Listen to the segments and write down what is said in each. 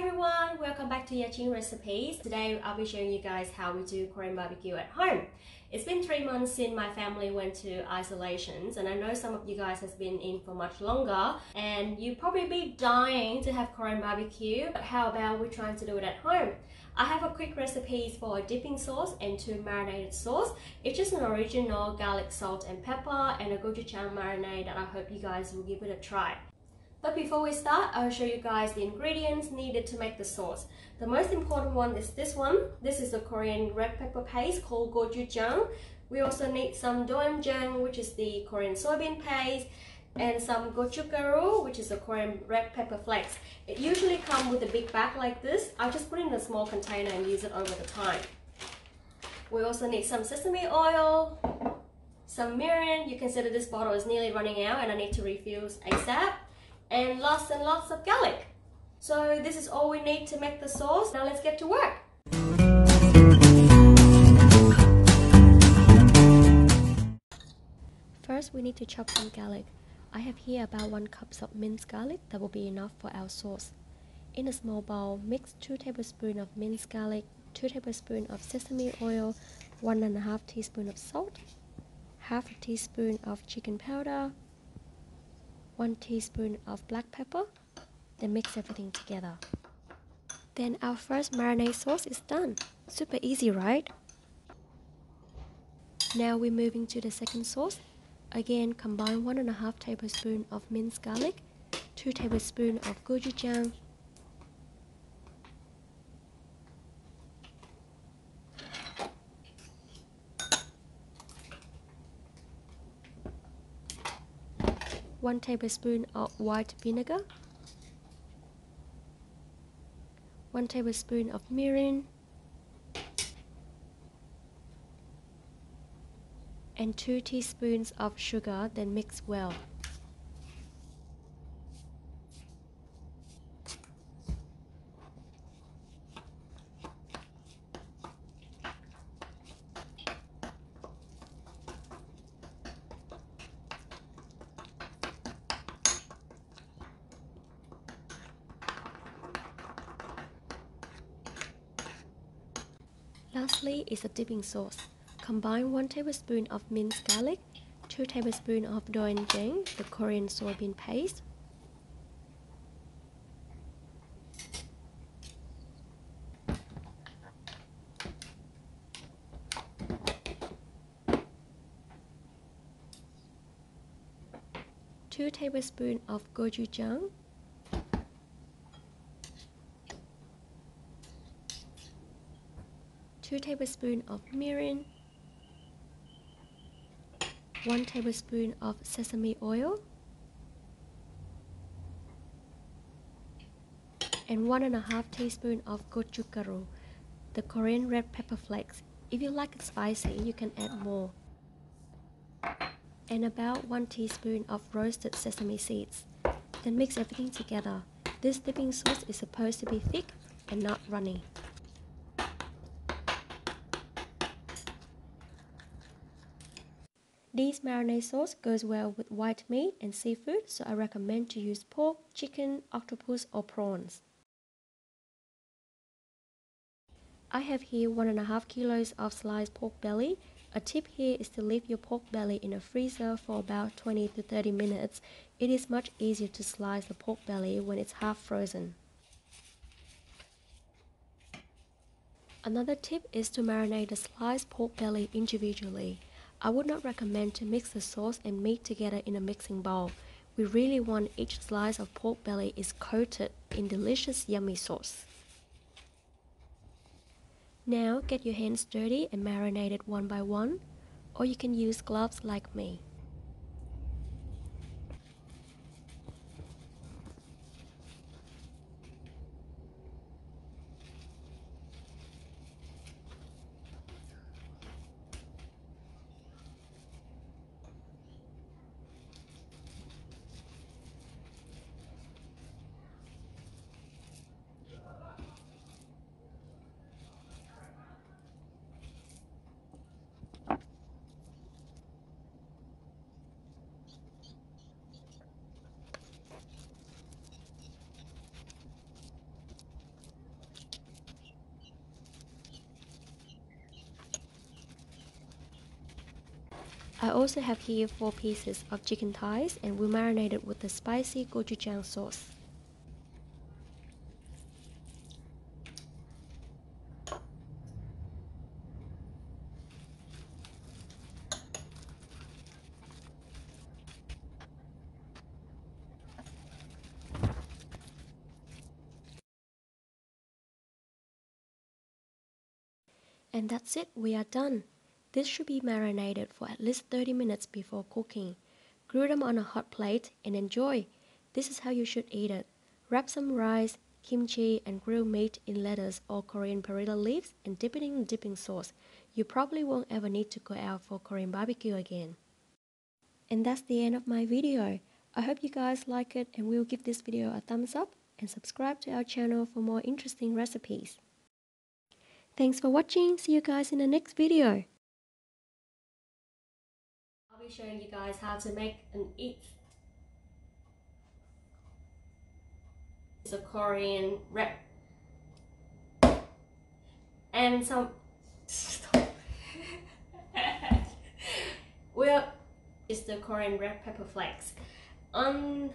everyone, welcome back to DaChienRecipes. Today I'll be showing you guys how we do Korean barbecue at home. It's been 3 months since my family went to isolations, and I know some of you guys has been in for much longer, and you probably be dying to have Korean barbecue, but how about we trying to do it at home? I have a quick recipes for a dipping sauce and 2 marinated sauce. It's just an original garlic, salt and pepper and a gochujang marinade that I hope you guys will give it a try. But before we start, I'll show you guys the ingredients needed to make the sauce. The most important one is this one. This is the Korean red pepper paste called gochujang. We also need some doenjang, which is the Korean soybean paste, and some gochujang, which is the Korean red pepper flakes. It usually comes with a big bag like this. I'll just put it in a small container and use it over the time. We also need some sesame oil, some mirin. You can see that this bottle is nearly running out and I need to refill ASAP. And lots of garlic. So this is all we need to make the sauce. Now let's get to work. First we need to chop some garlic. I have here about 1 cup of minced garlic. That will be enough for our sauce. In a small bowl, mix 2 tablespoons of minced garlic, 2 tablespoons of sesame oil, 1.5 teaspoons of salt, half a teaspoon of chicken powder, 1 teaspoon of black pepper, then mix everything together. Then our first marinade sauce is done. Super easy, right? Now we're moving to the second sauce. Again, combine 1.5 tablespoons of minced garlic, 2 tablespoons of gochujang, one tablespoon of white vinegar, 1 tablespoon of mirin, and 2 teaspoons of sugar, then mix well. Lastly is a dipping sauce. Combine 1 tablespoon of minced garlic, 2 tablespoons of doenjang, the Korean soybean paste, two tablespoons of gochujang, 2 tablespoons of mirin, 1 tablespoon of sesame oil, and 1.5 teaspoons of gochujang, the Korean red pepper flakes. If you like it spicy, you can add more. And about 1 teaspoon of roasted sesame seeds. Then mix everything together. This dipping sauce is supposed to be thick and not runny. This marinade sauce goes well with white meat and seafood, so I recommend to use pork, chicken, octopus or prawns. I have here 1.5 kilos of sliced pork belly. A tip here is to leave your pork belly in a freezer for about 20 to 30 minutes. It is much easier to slice the pork belly when it's half frozen. Another tip is to marinate the sliced pork belly individually. I would not recommend to mix the sauce and meat together in a mixing bowl. We really want each slice of pork belly is coated in delicious yummy sauce. Now get your hands dirty and marinate it one by one, or you can use gloves like me. I also have here 4 pieces of chicken thighs and we'll marinate it with the spicy gochujang sauce. And that's it, we are done. This should be marinated for at least 30 minutes before cooking. Grill them on a hot plate and enjoy. This is how you should eat it. Wrap some rice, kimchi and grilled meat in lettuce or Korean perilla leaves and dip it in dipping sauce. You probably won't ever need to go out for Korean barbecue again. And that's the end of my video. I hope you guys like it and will give this video a thumbs up and subscribe to our channel for more interesting recipes. Thanks for watching. See you guys in the next video. I'll be showing you guys how to make an eat. It's a Korean wrap. And some well, it's the Korean red pepper flakes. No,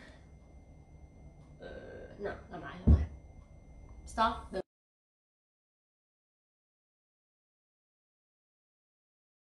stop.